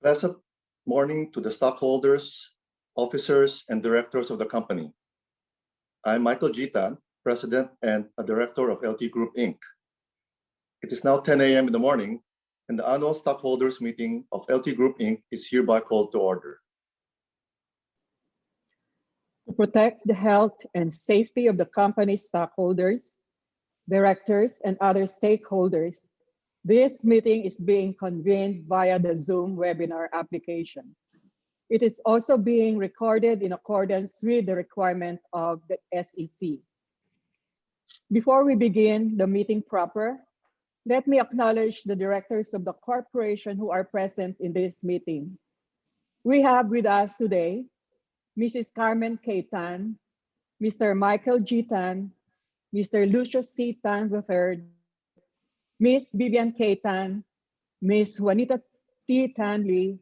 Pleasant morning to the stockholders, officers, and directors of the company. I'm Michael G. Tan, President and a Director of LT Group, Inc. It is now 10 a.m. in the morning, and the annual stockholders meeting of LT Group, Inc. is hereby called to order. To protect the health and safety of the company's stockholders, directors, and other stakeholders, this meeting is being convened via the Zoom webinar application. It is also being recorded in accordance with the requirement of the SEC. Before we begin the meeting proper, let me acknowledge the directors of the corporation who are present in this meeting. We have with us today Mrs. Carmen K. Tan, Mr. Michael G. Tan, Mr. Lucius C. Tan III, Ms. Vivian K. Tan, Ms. Juanita T. Tan Lee,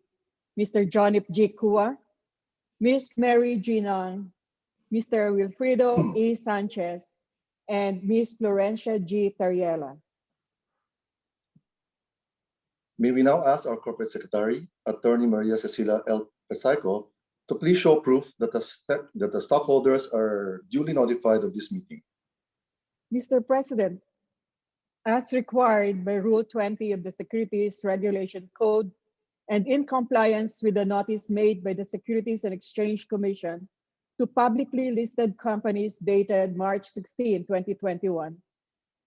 Mr. Johnny G. Kua, Ms. Mary G. Nang, Mr. Wilfredo E. Sanchez, and Ms. Florencia G. Tariela. May we now ask our Corporate Secretary, Attorney Maria Cecilia L. Pesaico, to please show proof that the stockholders are duly notified of this meeting. Mr. President, as required by Rule 20 of the Securities Regulation Code and in compliance with the notice made by the Securities and Exchange Commission to publicly listed companies dated March 16, 2021,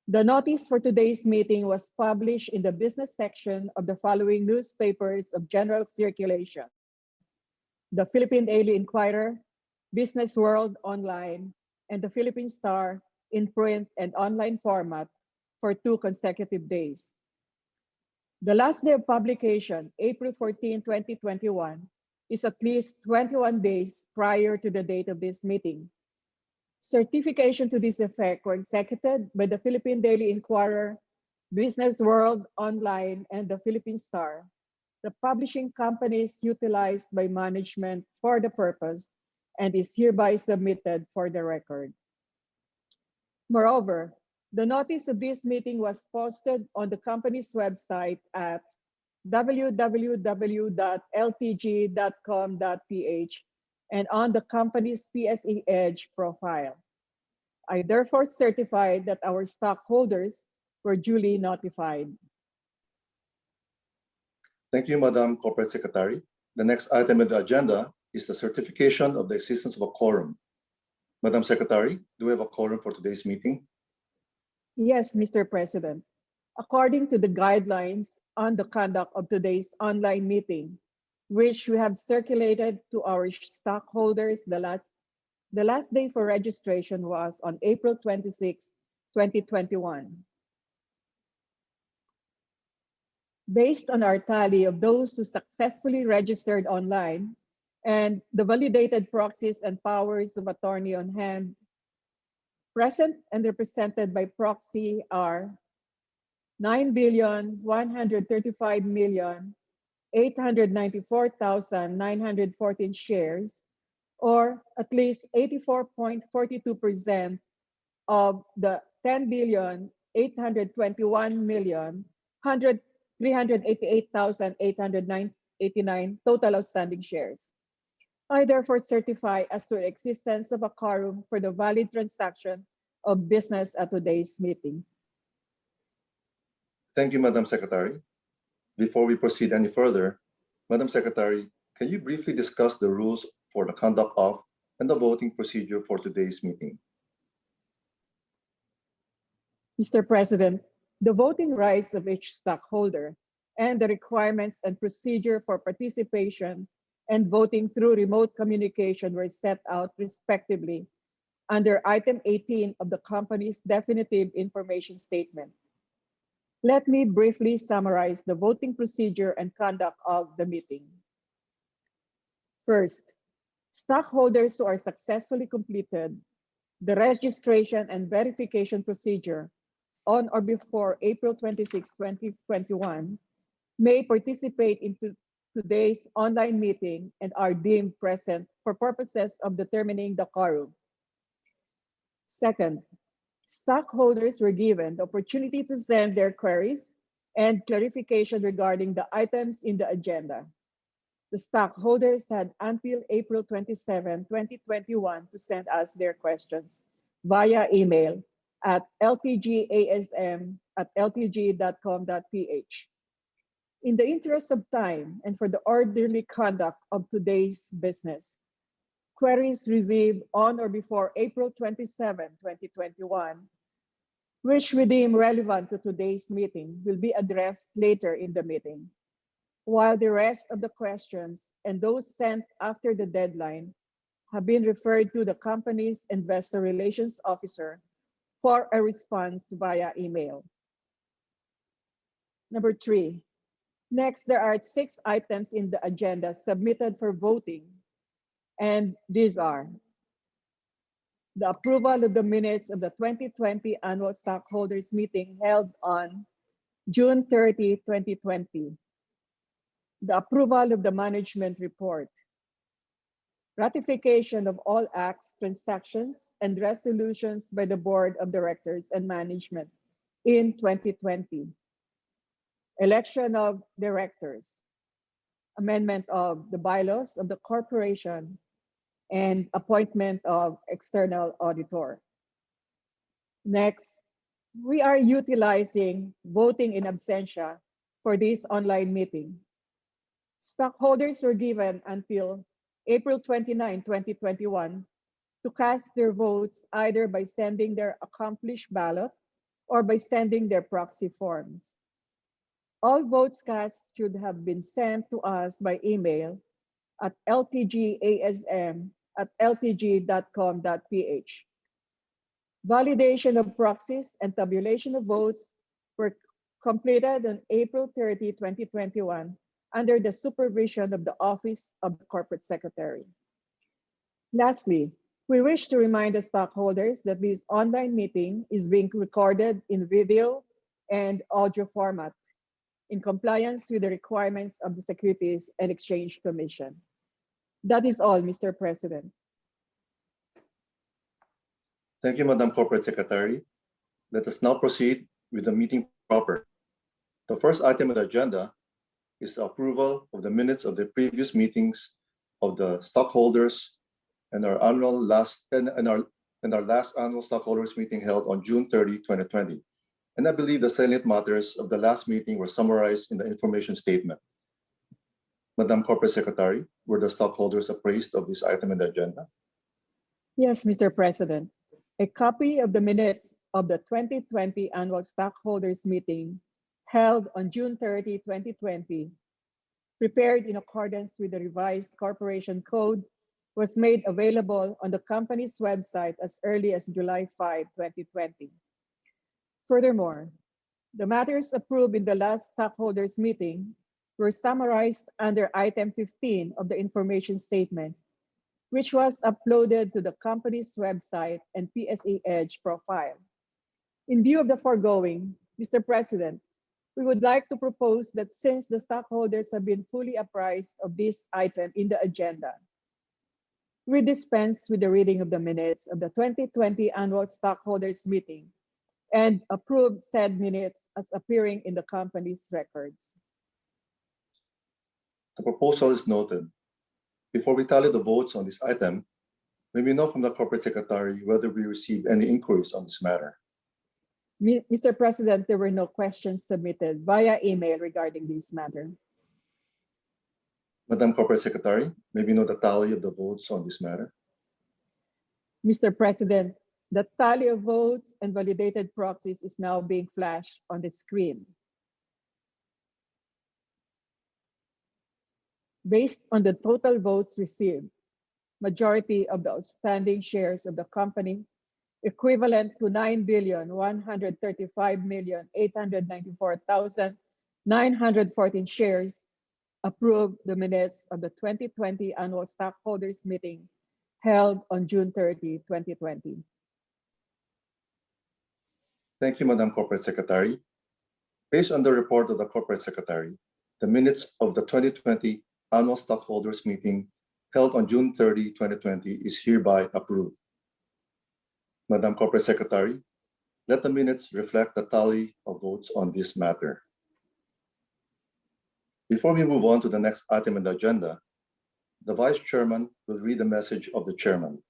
the notice for today's meeting was published in the business section of the following newspapers of general circulation: the Philippine Daily Inquirer, Business World Online, and the Philippine Star in print and online format for 2 consecutive days. The last day of publication, April 14, 2021, is at least 21 days prior to the date of this meeting. Certification to this effect were executed by the Philippine Daily Inquirer, Business World Online, and the Philippine Star, the publishing companies utilized by management for the purpose, and is hereby submitted for the record. Moreover, the notice of this meeting was posted on the company's website at www.ltg.com.ph and on the company's PSE Edge profile. I therefore certify that our stockholders were duly notified. Thank you, Madam Corporate Secretary. The next item on the agenda is the certification of the existence of a quorum. Madam Secretary, do we have a quorum for today's meeting? Yes, Mr. President. According to the guidelines on the conduct of today's online meeting, which we have circulated to our stockholders, the last day for registration was on April 26, 2021. Based on our tally of those who successfully registered online and the validated proxies and powers of attorney on hand, present and represented by proxy are 9,135,894,914 shares, or at least 84.42% of the 10,821,388,889 total outstanding shares. I therefore certify as to the existence of a quorum for the valid transaction of business at today's meeting. Thank you, Madam Secretary. Before we proceed any further, Madam Secretary, can you briefly discuss the rules for the conduct of and the voting procedure for today's meeting? Mr. President, the voting rights of each stockholder and the requirements and procedure for participation and voting through remote communication were set out respectively under Item 18 of the company's definitive information statement. Let me briefly summarize the voting procedure and conduct of the meeting. First, stockholders who are successfully completed the registration and verification procedure on or before April 26, 2021 may participate in today's online meeting and are deemed present for purposes of determining the quorum. Second, stockholders were given the opportunity to send their queries and clarification regarding the items in the agenda. The stockholders had until April 27, 2021 to send us their questions via email at ltgasm@ltg.com.ph. In the interest of time and for the orderly conduct of today's business, queries received on or before April 27, 2021, which we deem relevant to today's meeting, will be addressed later in the meeting, while the rest of the questions and those sent after the deadline have been referred to the company's investor relations officer for a response via email. Number 3, next, there are 6 items in the agenda submitted for voting, and these are the approval of the minutes of the 2020 annual stockholders meeting held on June 30, 2020, the approval of the management report, ratification of all acts, transactions, and resolutions by the board of directors and management in 2020, election of directors, amendment of the bylaws of the corporation, and appointment of external auditor. Next, we are utilizing voting in absentia for this online meeting. Stockholders were given until April 29, 2021 to cast their votes either by sending their accomplished ballot or by sending their proxy forms. All votes cast should have been sent to us by email at ltgasm@ltg.com.ph. Validation of proxies and tabulation of votes were completed on April 30, 2021, under the supervision of the Office of the Corporate Secretary. Lastly, we wish to remind the stockholders that this online meeting is being recorded in video and audio format in compliance with the requirements of the Securities and Exchange Commission. That is all, Mr. President. Thank you, Madam Corporate Secretary. Let us now proceed with the meeting proper. The first item on the agenda is the approval of the minutes of the previous meetings of the stockholders and our last annual stockholders meeting held on June 30, 2020. And I believe the salient matters of the last meeting were summarized in the information statement. Madam Corporate Secretary, were the stockholders appraised of this item in the agenda? Yes, Mr. President. A copy of the minutes of the 2020 annual stockholders meeting held on June 30, 2020, prepared in accordance with the revised corporation code, was made available on the company's website as early as July 5, 2020. Furthermore, the matters approved in the last stockholders meeting were summarized under item 15 of the information statement, which was uploaded to the company's website and PSE Edge profile. In view of the foregoing, Mr. President, we would like to propose that since the stockholders have been fully apprised of this item in the agenda, we dispense with the reading of the minutes of the 2020 annual stockholders meeting and approve said minutes as appearing in the company's records. The proposal is noted. Before we tally the votes on this item, may we know from the Corporate Secretary whether we received any inquiries on this matter? Mr. President, there were no questions submitted via email regarding this matter. Madam Corporate Secretary, may we know the tally of the votes on this matter? Mr. President, the tally of votes and validated proxies is now being flashed on the screen. Based on the total votes received, majority of the outstanding shares of the company, equivalent to 9,135,894,914 shares, approved the minutes of the 2020 annual stockholders meeting held on June 30, 2020. Thank you, Madam Corporate Secretary. Based on the report of the Corporate Secretary, the minutes of the 2020 annual stockholders meeting held on June 30, 2020 is hereby approved. Madam Corporate Secretary, let the minutes reflect the tally of votes on this matter. Before we move on to the next item on the agenda, the Vice Chairman will read the message of the Chairman.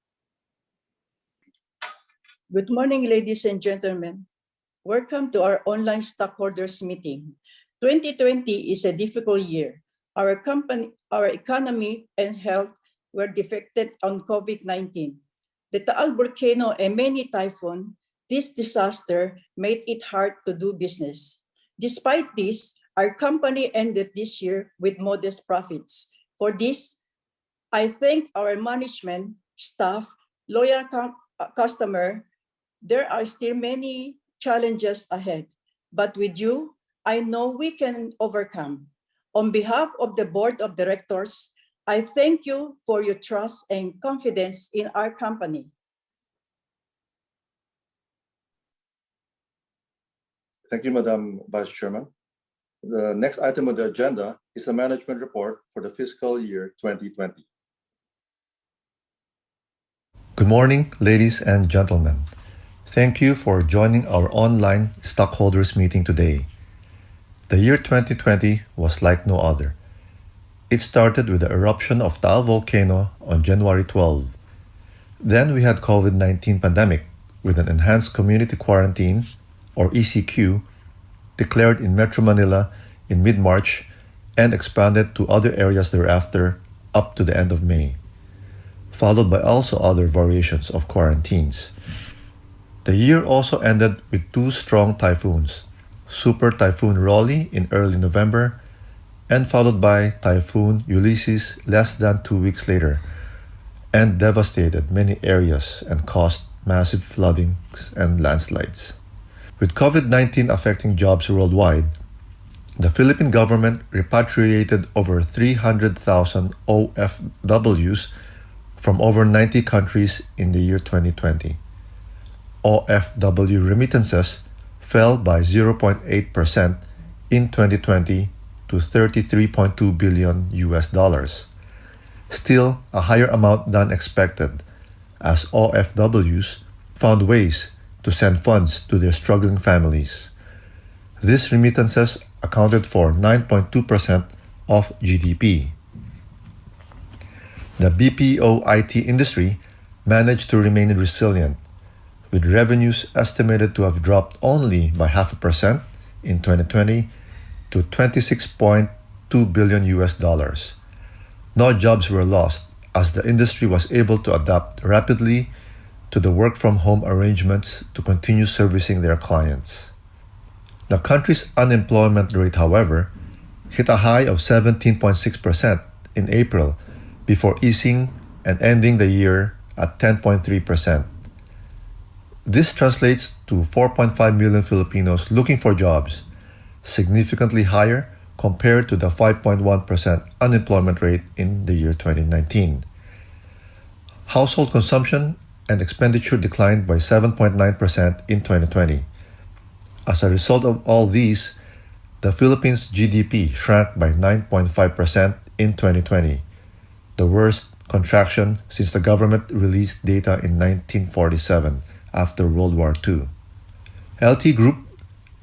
Good morning, ladies and gentlemen. Welcome to our online stockholders meeting. 2020 is a difficult year. Our economy, and health were affected on COVID-19. The Taal volcano and many typhoons, this disaster made it hard to do business. Despite this, our company ended this year with modest profits. For this, I thank our management, staff, loyal customer. There are still many challenges ahead, but with you, I know we can overcome. On behalf of the Board of Directors, I thank you for your trust and confidence in our company. Thank you, Madam Vice Chairman. The next item on the agenda is the management report for the fiscal year 2020. Good morning, ladies and gentlemen. Thank you for joining our online stockholders meeting today. The year 2020 was like no other. It started with the eruption of Taal volcano on January 12. Then we had COVID-19 pandemic with an enhanced community quarantine, or ECQ, declared in Metro Manila in mid-March and expanded to other areas thereafter up to the end of May, followed by also other variations of quarantines. The year also ended with two strong typhoons, Super Typhoon Rolly in early November and followed by Typhoon Ulysses less than 2 weeks later, and devastated many areas and caused massive floodings and landslides. With COVID-19 affecting jobs worldwide, the Philippine government repatriated over 300,000 OFWs from over 90 countries in the year 2020. OFW remittances fell by 0.8% in 2020 to $33.2 billion. Still a higher amount than expected, as OFWs found ways to send funds to their struggling families. These remittances accounted for 9.2% of GDP. The BPO IT industry managed to remain resilient, with revenues estimated to have dropped only by 0.5% in 2020 to $26.2 billion. No jobs were lost, as the industry was able to adapt rapidly to the work-from-home arrangements to continue servicing their clients. The country's unemployment rate, however, hit a high of 17.6% in April before easing and ending the year at 10.3%. This translates to 4.5 million Filipinos looking for jobs, significantly higher compared to the 5.1% unemployment rate in the year 2019. Household consumption and expenditure declined by 7.9% in 2020. As a result of all these, the Philippines' GDP shrank by 9.5% in 2020, the worst contraction since the government released data in 1947 after World War II. LT Group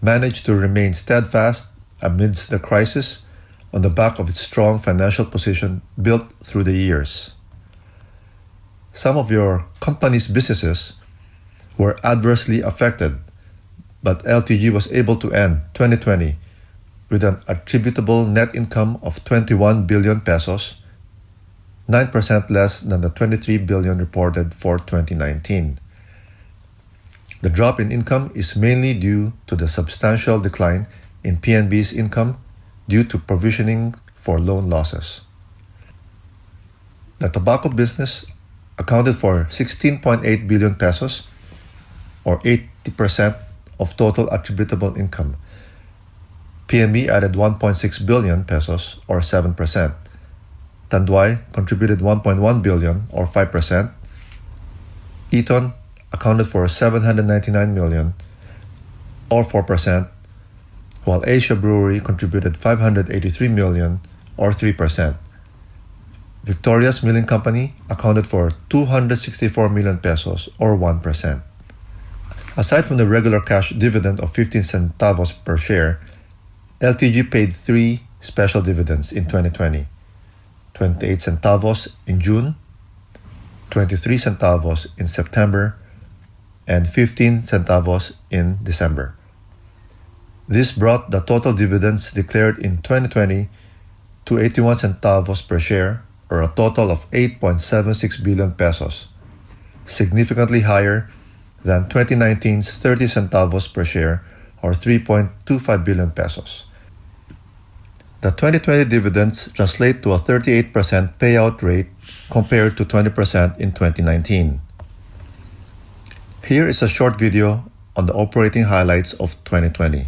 managed to remain steadfast amidst the crisis on the back of its strong financial position built through the years. Some of your company's businesses were adversely affected, but LTG was able to end 2020 with an attributable net income of 21 billion pesos, 9% less than the 23 billion reported for 2019. The drop in income is mainly due to the substantial decline in PNB's income due to provisioning for loan losses. The tobacco business accounted for 16.8 billion pesos, or 80% of total attributable income. PNB added 1.6 billion pesos, or 7%. Tanduay contributed 1.1 billion, or 5%. Eton accounted for 799 million, or 4%, while Asia Brewery contributed 583 million, or 3%. Victoria's Milling Company accounted for 264 million pesos, or 1%. Aside from the regular cash dividend of 15 centavos per share, LTG paid 3 special dividends in 2020, 28 centavos in June, 23 centavos in September, and 15 centavos in December. This brought the total dividends declared in 2020 to 81 centavos per share, or a total of 8.76 billion pesos, significantly higher than 2019's 30 centavos per share, or 3.25 billion pesos. The 2020 dividends translate to a 38% payout rate compared to 20% in 2019. Here is a short video on the operating highlights of 2020.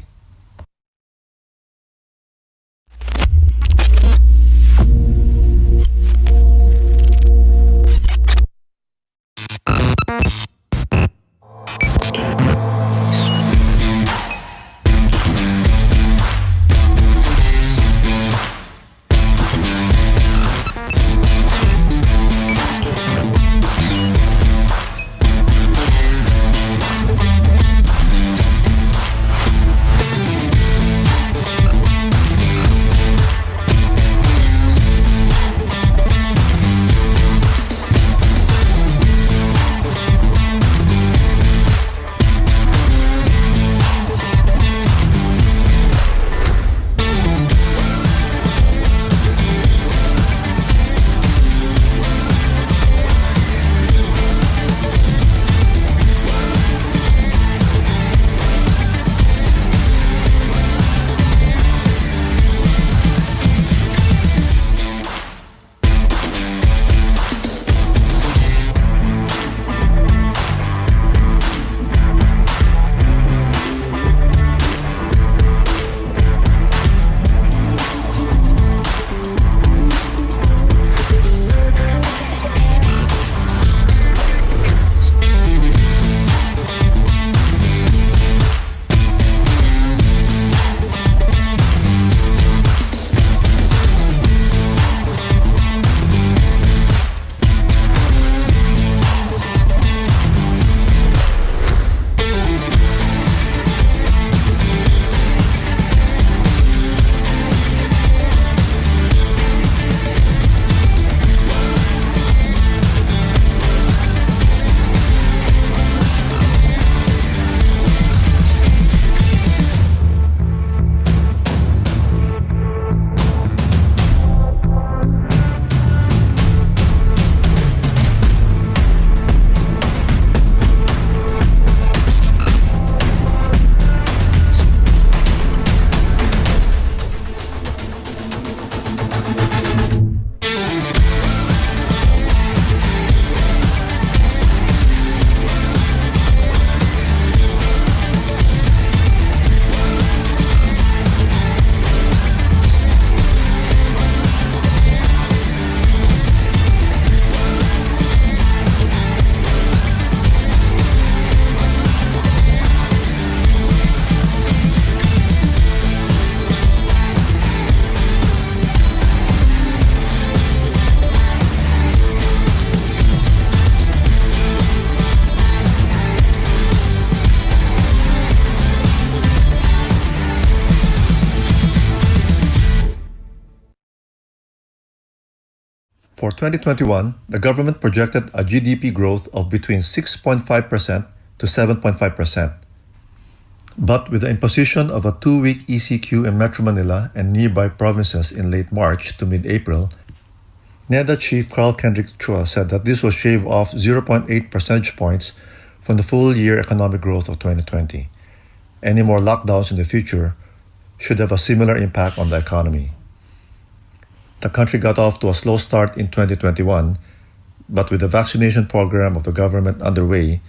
For 2021, the government projected a GDP growth of between 6.5% to 7.5%. But with the imposition of a 2-week ECQ in Metro Manila and nearby provinces in late March to mid-April, NEDA Chief Carl Kendrick Chua said that this will shave off 0.8 percentage points from the full-year economic growth of 2020. Any more lockdowns in the future should have a similar impact on the economy. The country got off to a slow start in 2021, but with the vaccination program of the government underway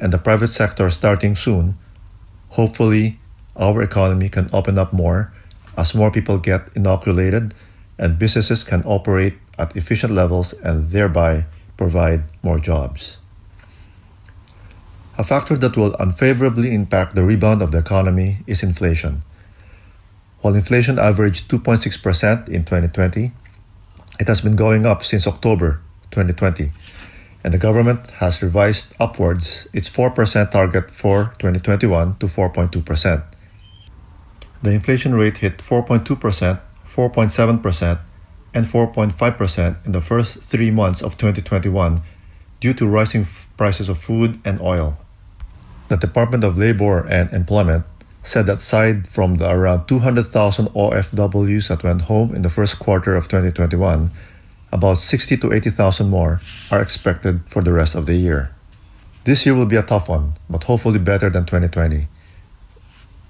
and the private sector starting soon, hopefully our economy can open up more as more people get inoculated and businesses can operate at efficient levels and thereby provide more jobs. A factor that will unfavorably impact the rebound of the economy is inflation. While inflation averaged 2.6% in 2020, it has been going up since October 2020, and the government has revised upwards its 4% target for 2021 to 4.2%. The inflation rate hit 4.2% 4.7% and 4.5% in the first 3 months of 2021 due to rising prices of food and oil. The Department of Labor and Employment said that aside from the around 200,000 OFWs that went home in the first quarter of 2021, about 60 to 80,000 more are expected for the rest of the year. This year will be a tough one, but hopefully better than 2020.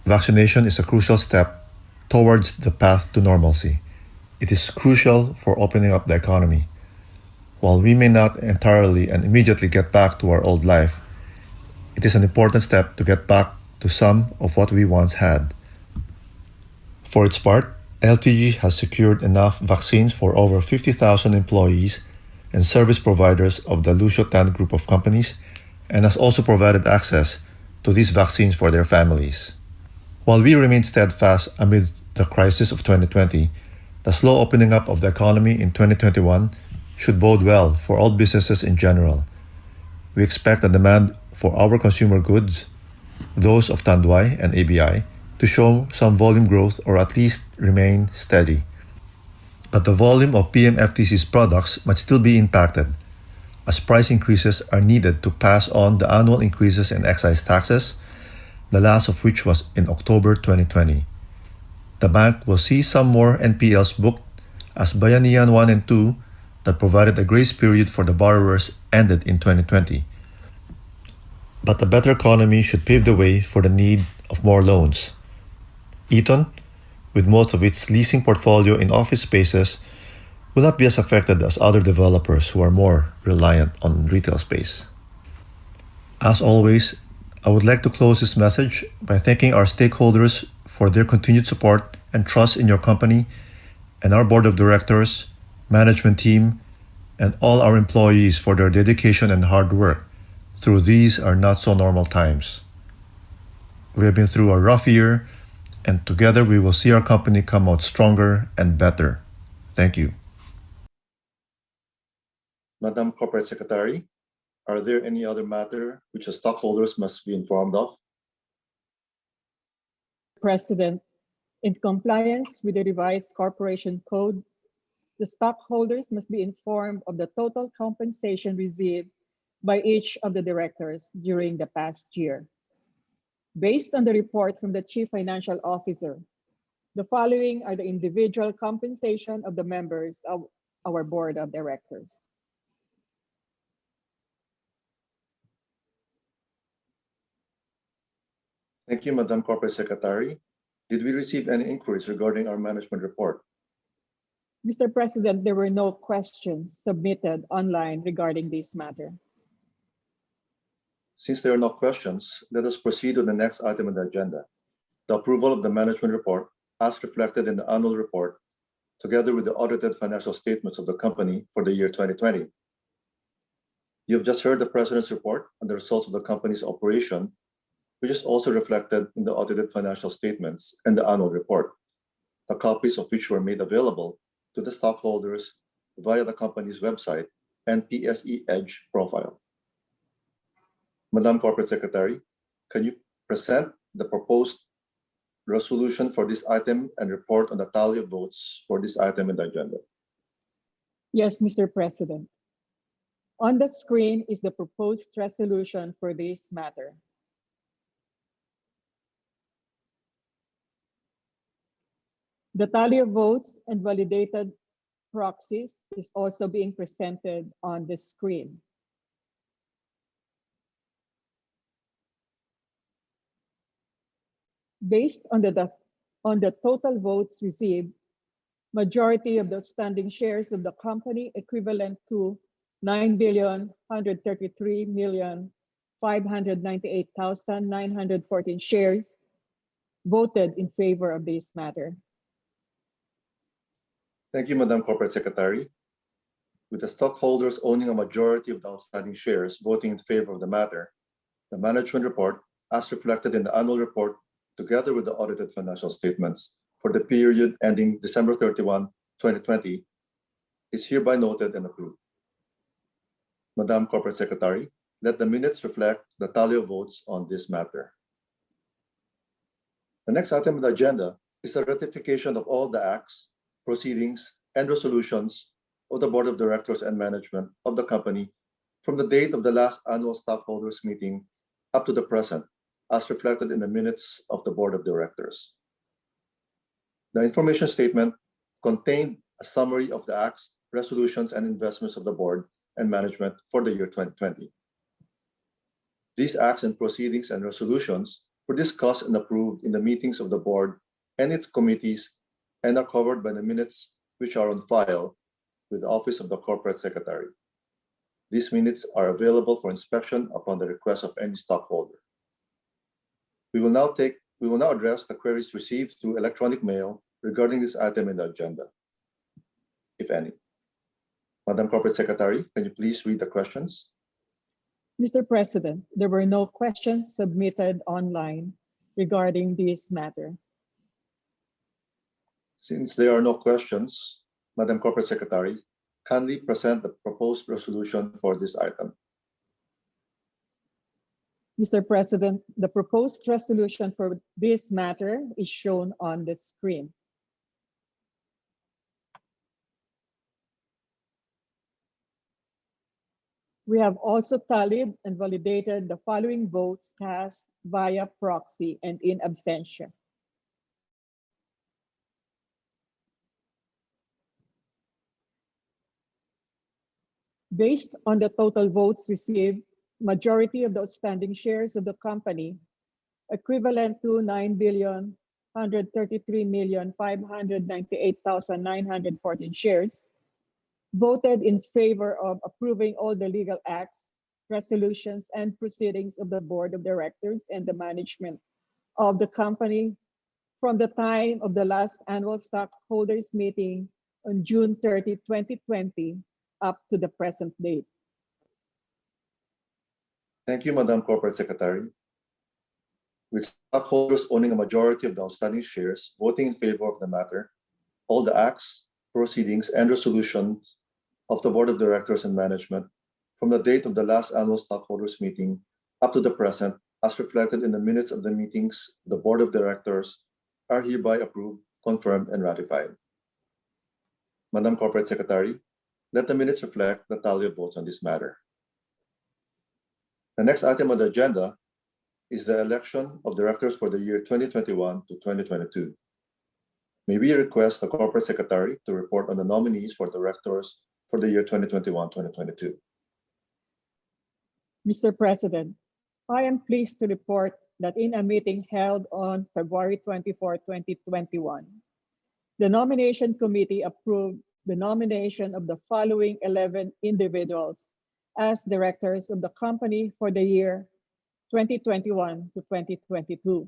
Vaccination is a crucial step towards the path to normalcy. It is crucial for opening up the economy. While we may not entirely and immediately get back to our old life, it is an important step to get back to some of what we once had. For its part, LTG has secured enough vaccines for over 50,000 employees and service providers of the Lucio Tan group of companies and has also provided access to these vaccines for their families. While we remain steadfast amid the crisis of 2020, the slow opening up of the economy in 2021 should bode well for all businesses in general. We expect the demand for our consumer goods, those of Tanduay and ABI, to show some volume growth or at least remain steady. But the volume of PMFTC's products might still be impacted, as price increases are needed to pass on the annual increases in excise taxes, the last of which was in October 2020. The bank will see some more NPLs booked as Bayanihan 1 and 2 that provided a grace period for the borrowers ended in 2020. But a better economy should pave the way for the need of more loans. Eton, with most of its leasing portfolio in office spaces, will not be as affected as other developers who are more reliant on retail space. As always, I would like to close this message by thanking our stakeholders for their continued support and trust in your company, and our board of directors, management team, and all our employees for their dedication and hard work through these are not so normal times. We have been through a rough year, and together we will see our company come out stronger and better. Thank you. Madam Corporate Secretary, are there any other matter which the stockholders must be informed of? President, in compliance with the revised corporation code, the stockholders must be informed of the total compensation received by each of the directors during the past year. Based on the report from the Chief Financial Officer, the following are the individual compensation of the members of our board of directors. Thank you, Madam Corporate Secretary. Did we receive any inquiries regarding our management report? Mr. President, there were no questions submitted online regarding this matter. Since there are no questions, let us proceed to the next item on the agenda, the approval of the management report as reflected in the annual report, together with the audited financial statements of the company for the year 2020. You have just heard the President's report on the results of the company's operation, which is also reflected in the audited financial statements and the annual report, the copies of which were made available to the stockholders via the company's website and PSE Edge profile. Madam Corporate Secretary, can you present the proposed resolution for this item and report on the tally of votes for this item in the agenda? Yes, Mr. President. On the screen is the proposed resolution for this matter. The tally of votes and validated proxies is also being presented on the screen. Based on the total votes received, majority of the outstanding shares of the company equivalent to 9,133,598,914 shares voted in favor of this matter. Thank you, Madam Corporate Secretary. With the stockholders owning a majority of the outstanding shares voting in favor of the matter, the management report, as reflected in the annual report, together with the audited financial statements for the period ending December 31, 2020, is hereby noted and approved. Madam Corporate Secretary, let the minutes reflect the tally of votes on this matter. The next item on the agenda is the ratification of all the acts, proceedings, and resolutions of the Board of Directors and Management of the company from the date of the last annual stockholders meeting up to the present, as reflected in the minutes of the Board of Directors. The information statement contained a summary of the acts, resolutions, and investments of the Board and Management for the year 2020. These acts and proceedings and resolutions were discussed and approved in the meetings of the Board and its committees and are covered by the minutes which are on file with the Office of the Corporate Secretary. These minutes are available for inspection upon the request of any stockholder. We will now address the queries received through electronic mail regarding this item in the agenda, if any. Madam Corporate Secretary, can you please read the questions? Mr. President, there were no questions submitted online regarding this matter. Since there are no questions, Madam Corporate Secretary, kindly present the proposed resolution for this item. Mr. President, the proposed resolution for this matter is shown on the screen. We have also tallied and validated the following votes cast via proxy and in absentia. Based on the total votes received, majority of the outstanding shares of the company, equivalent to 9,133,598,914 shares, voted in favor of approving all the legal acts, resolutions, and proceedings of the Board of Directors and the management of the company from the time of the last annual stockholders meeting on June 30, 2020, up to the present date. Thank you, Madam Corporate Secretary. With stockholders owning a majority of the outstanding shares voting in favor of the matter, all the acts, proceedings, and resolutions of the Board of Directors and Management from the date of the last annual stockholders meeting up to the present, as reflected in the minutes of the meetings, the Board of Directors are hereby approved, confirmed, and ratified. Madam Corporate Secretary, let the minutes reflect the tally of votes on this matter. The next item on the agenda is the election of directors for the year 2021 to 2022. May we request the Corporate Secretary to report on the nominees for directors for the year 2021-2022. Mr. President, I am pleased to report that in a meeting held on February 24, 2021, the Nomination Committee approved the nomination of the following 11 individuals as directors of the company for the year 2021 to 2022.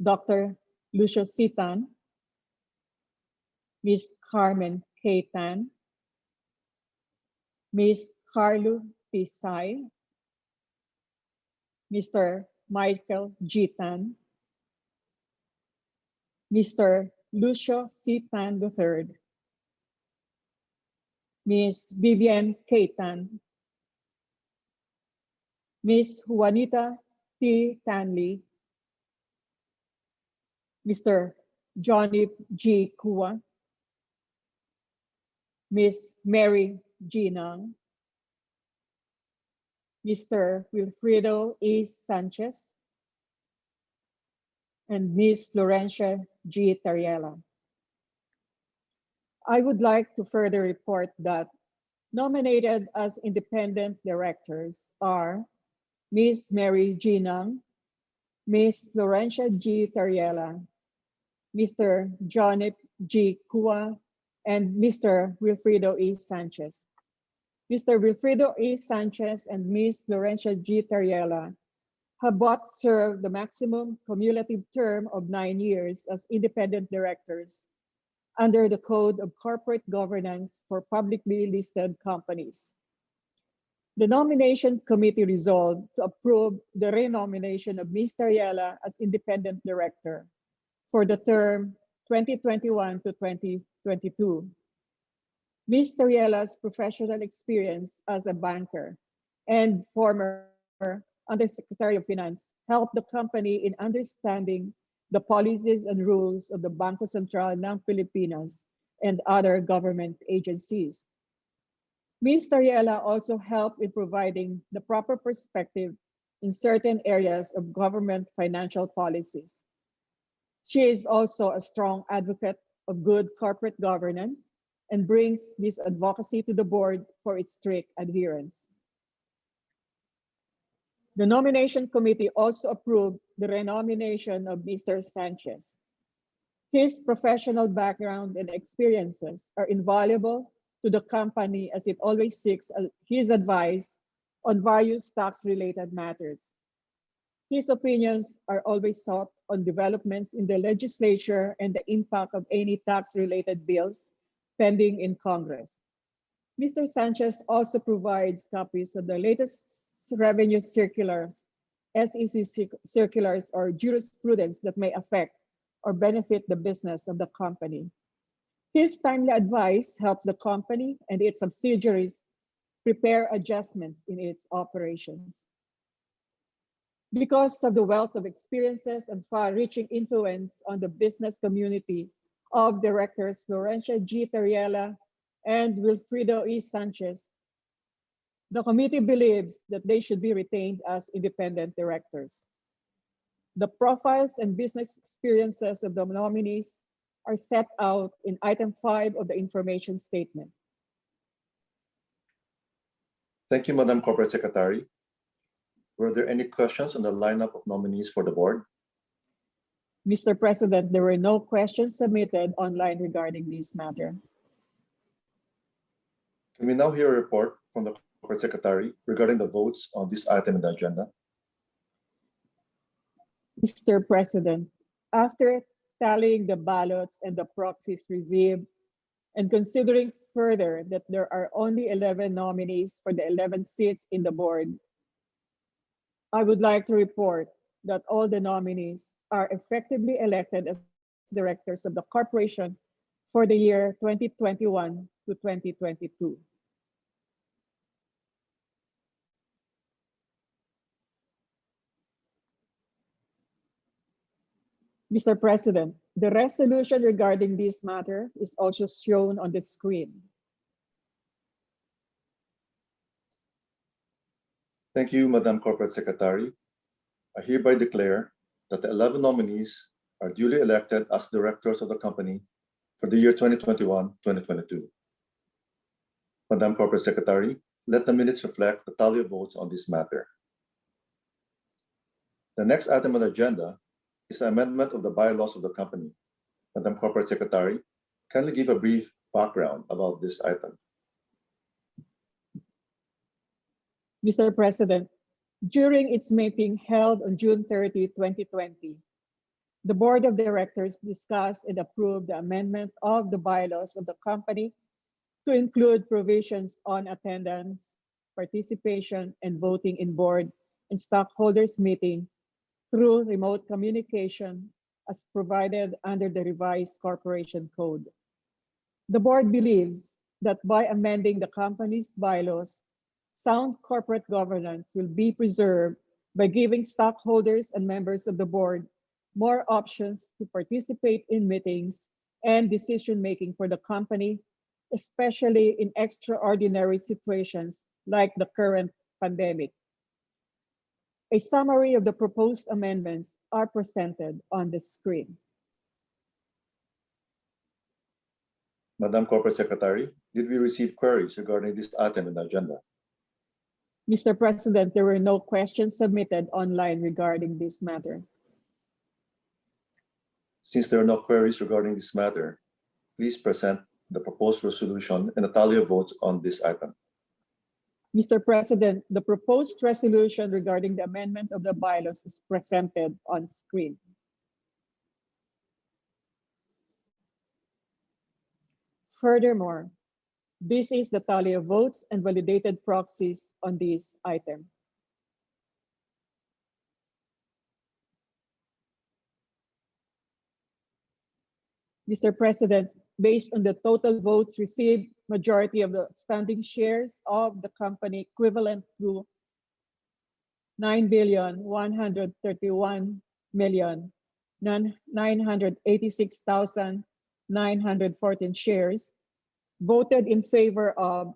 Dr. Lucio C. Tan, Ms. Carmen K. Tan, Ms. Carlo T. Sai, Mr. Michael G. Tan, Mr. Lucio C. Tan III, Ms. Vivian K. Tan, Ms. Juanita T. Tanley, Mr. Johnny G. Kua, Ms. Mary G. Nang, Mr. Wilfredo E. Sanchez, and Ms. Florencia G. Tariela. I would like to further report that nominated as independent directors are Ms. Mary G. Nang, Ms. Florencia G. Tariela, Mr. Johnny G. Kua, and Mr. Wilfredo E. Sanchez. Mr. Wilfredo E. Sanchez and Ms. Florencia G. Tariela have both served the maximum cumulative term of 9 years as independent directors under the Code of Corporate Governance for publicly listed companies. The Nomination Committee resolved to approve the renomination of Ms. Tariela as independent director for the term 2021 to 2022. Ms. Tariela's professional experience as a banker and former Undersecretary of Finance helped the company in understanding the policies and rules of the Bangko Sentral ng Pilipinas and other government agencies. Ms. Tariela also helped in providing the proper perspective in certain areas of government financial policies. She is also a strong advocate of good corporate governance and brings this advocacy to the board for its strict adherence. The nomination committee also approved the renomination of Mr. Sanchez. His professional background and experiences are invaluable to the company as it always seeks his advice on various tax-related matters. His opinions are always sought on developments in the legislature and the impact of any tax-related bills pending in Congress. Mr. Sanchez also provides copies of the latest revenue circulars, SEC circulars, or jurisprudence that may affect or benefit the business of the company. His timely advice helps the company and its subsidiaries prepare adjustments in its operations. Because of the wealth of experiences and far-reaching influence on the business community of directors Florencia G. Tariela and Wilfredo E. Sanchez, the committee believes that they should be retained as independent directors. The profiles and business experiences of the nominees are set out in item 5 of the information statement. Thank you, Madam Corporate Secretary. Were there any questions on the lineup of nominees for the board? Mr. President, there were no questions submitted online regarding this matter. Can we now hear a report from the Corporate Secretary regarding the votes on this item in the agenda? Mr. President, after tallying the ballots and the proxies received, and considering further that there are only 11 nominees for the 11 seats in the board, I would like to report that all the nominees are effectively elected as directors of the corporation for the year 2021 to 2022. Mr. President, the resolution regarding this matter is also shown on the screen. Thank you, Madam Corporate Secretary. I hereby declare that the 11 nominees are duly elected as directors of the company for the year 2021-2022. Madam Corporate Secretary, let the minutes reflect the tally of votes on this matter. The next item on the agenda is the amendment of the bylaws of the company. Madam Corporate Secretary, kindly give a brief background about this item. Mr. President, during its meeting held on June 30, 2020, the Board of Directors discussed and approved the amendment of the bylaws of the company to include provisions on attendance, participation, and voting in board and stockholders meeting through remote communication as provided under the revised corporation code. The board believes that by amending the company's bylaws, sound corporate governance will be preserved by giving stockholders and members of the board more options to participate in meetings and decision-making for the company, especially in extraordinary situations like the current pandemic. A summary of the proposed amendments are presented on the screen. Madam Corporate Secretary, did we receive queries regarding this item in the agenda? Mr. President, there were no questions submitted online regarding this matter. Since there are no queries regarding this matter, please present the proposed resolution and a tally of votes on this item. Mr. President, the proposed resolution regarding the amendment of the bylaws is presented on screen. Furthermore, this is the tally of votes and validated proxies on this item. Mr. President, based on the total votes received, majority of the outstanding shares of the company equivalent to 9,131,900,000 986,914 shares voted in favor of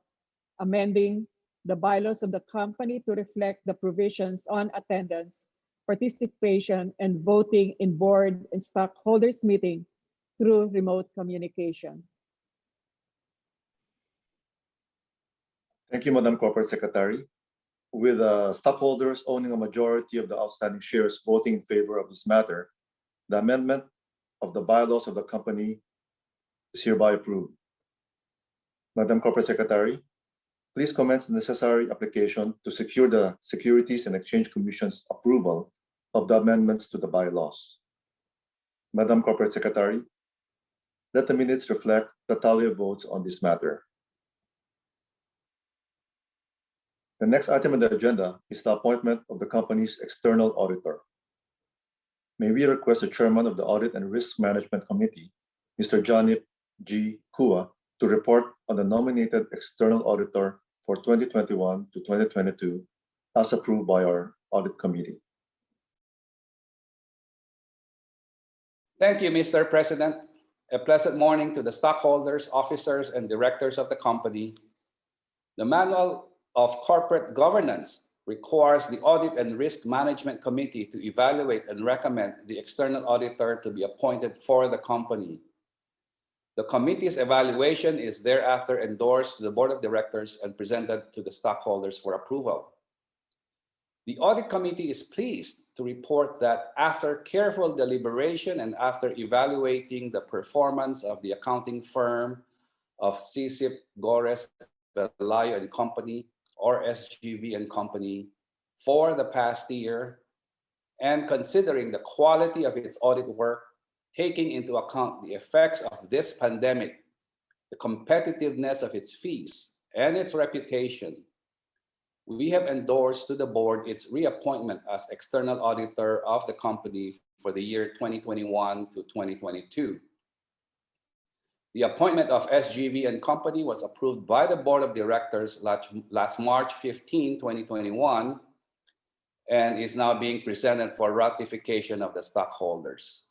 amending the bylaws of the company to reflect the provisions on attendance, participation, and voting in board and stockholders meeting through remote communication. Thank you, Madam Corporate Secretary. With stockholders owning a majority of the outstanding shares voting in favor of this matter, the amendment of the bylaws of the company is hereby approved. Madam Corporate Secretary, please commence the necessary application to secure the Securities and Exchange Commission's approval of the amendments to the bylaws. Madam Corporate Secretary, let the minutes reflect the tally of votes on this matter. The next item on the agenda is the appointment of the company's external auditor. May we request the chairman of the Audit and Risk Management Committee, Mr. Johnny G. Kua, to report on the nominated external auditor for 2021 to 2022 as approved by our audit committee. Thank you, Mr. President. A pleasant morning to the stockholders, officers, and directors of the company. The Manual of Corporate Governance requires the Audit and Risk Management Committee to evaluate and recommend the external auditor to be appointed for the company. The committee's evaluation is thereafter endorsed to the board of directors and presented to the stockholders for approval. The audit committee is pleased to report that after careful deliberation and after evaluating the performance of the accounting firm of SyCip Gorres Velayo and Company, or SGV and Company, for the past year, and considering the quality of its audit work, taking into account the effects of this pandemic, the competitiveness of its fees, and its reputation, we have endorsed to the board its reappointment as external auditor of the company for the year 2021 to 2022. The appointment of SGV and Company was approved by the board of directors last March 15, 2021, and is now being presented for ratification of the stockholders.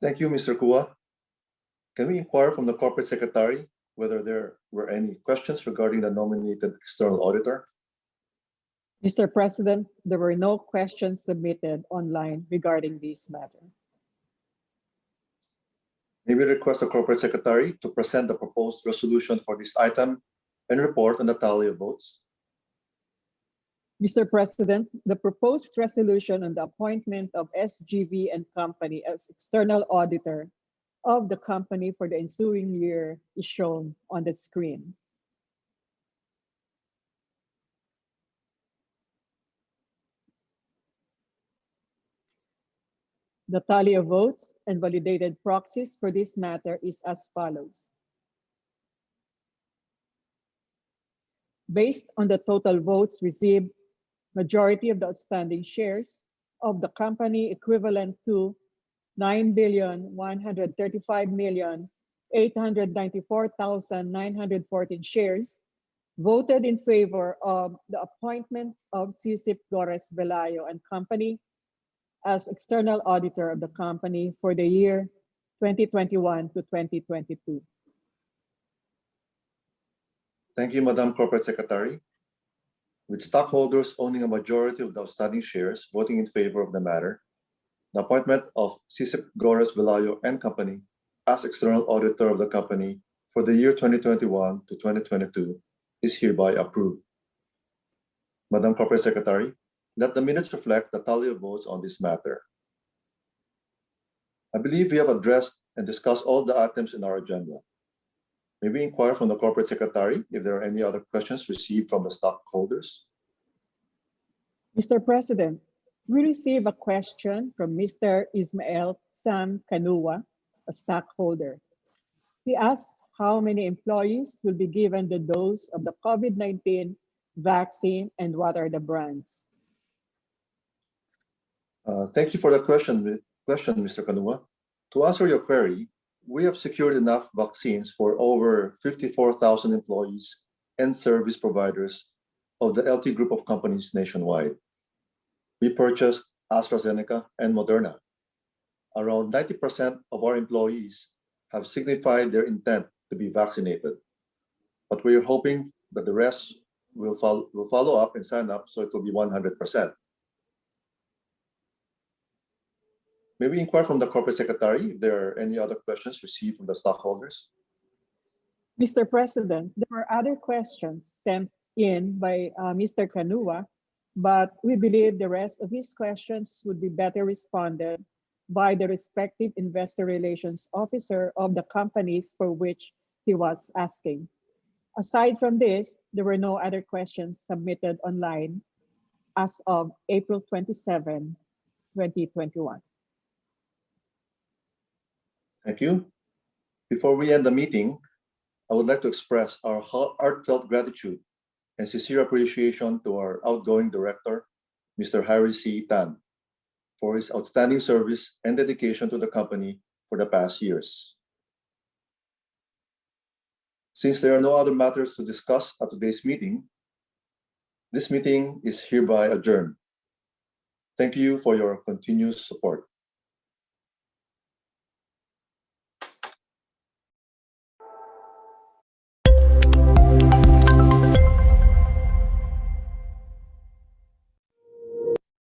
Thank you, Mr. Kua. Can we inquire from the corporate secretary whether there were any questions regarding the nominated external auditor? Mr. President, there were no questions submitted online regarding this matter. May we request the corporate secretary to present the proposed resolution for this item and report on the tally of votes? Mr. President, the proposed resolution on the appointment of SGV and Company as external auditor of the company for the ensuing year is shown on the screen. The tally of votes and validated proxies for this matter is as follows. Based on the total votes received, majority of the outstanding shares of the company equivalent to 9,135,894,914 shares voted in favor of the appointment of SyCip Gorres Velayo and Company as external auditor of the company for the year 2021 to 2022. Thank you, Madam Corporate Secretary. With stockholders owning a majority of the outstanding shares voting in favor of the matter, the appointment of SyCip Gorres Velayo and Company as external auditor of the company for the year 2021 to 2022 is hereby approved. Madam Corporate Secretary, let the minutes reflect the tally of votes on this matter. I believe we have addressed and discussed all the items in our agenda. May we inquire from the Corporate Secretary if there are any other questions received from the stockholders? Mr. President, we received a question from Mr. Ismael Sam Kanua, a stockholder. He asked how many employees will be given the dose of the COVID-19 vaccine and what are the brands? Thank you for the question, Mr. Kanua. To answer your query, we have secured enough vaccines for over 54,000 employees and service providers of the LT Group of companies nationwide. We purchased AstraZeneca and Moderna. Around 90% of our employees have signified their intent to be vaccinated, but we are hoping that the rest will follow up and sign up, so it will be 100%. May we inquire from the corporate secretary if there are any other questions received from the stockholders? Mr. President, there were other questions sent in by Mr. Canua, but we believe the rest of his questions would be better responded by the respective investor relations officer of the companies for which he was asking. Aside from this, there were no other questions submitted online as of April 27, 2021. Thank you. Before we end the meeting, I would like to express our heartfelt gratitude and sincere appreciation to our outgoing director, Mr. Harry C. Tan, for his outstanding service and dedication to the company for the past years. Since there are no other matters to discuss at today's meeting, this meeting is hereby adjourned. Thank you for your continued support.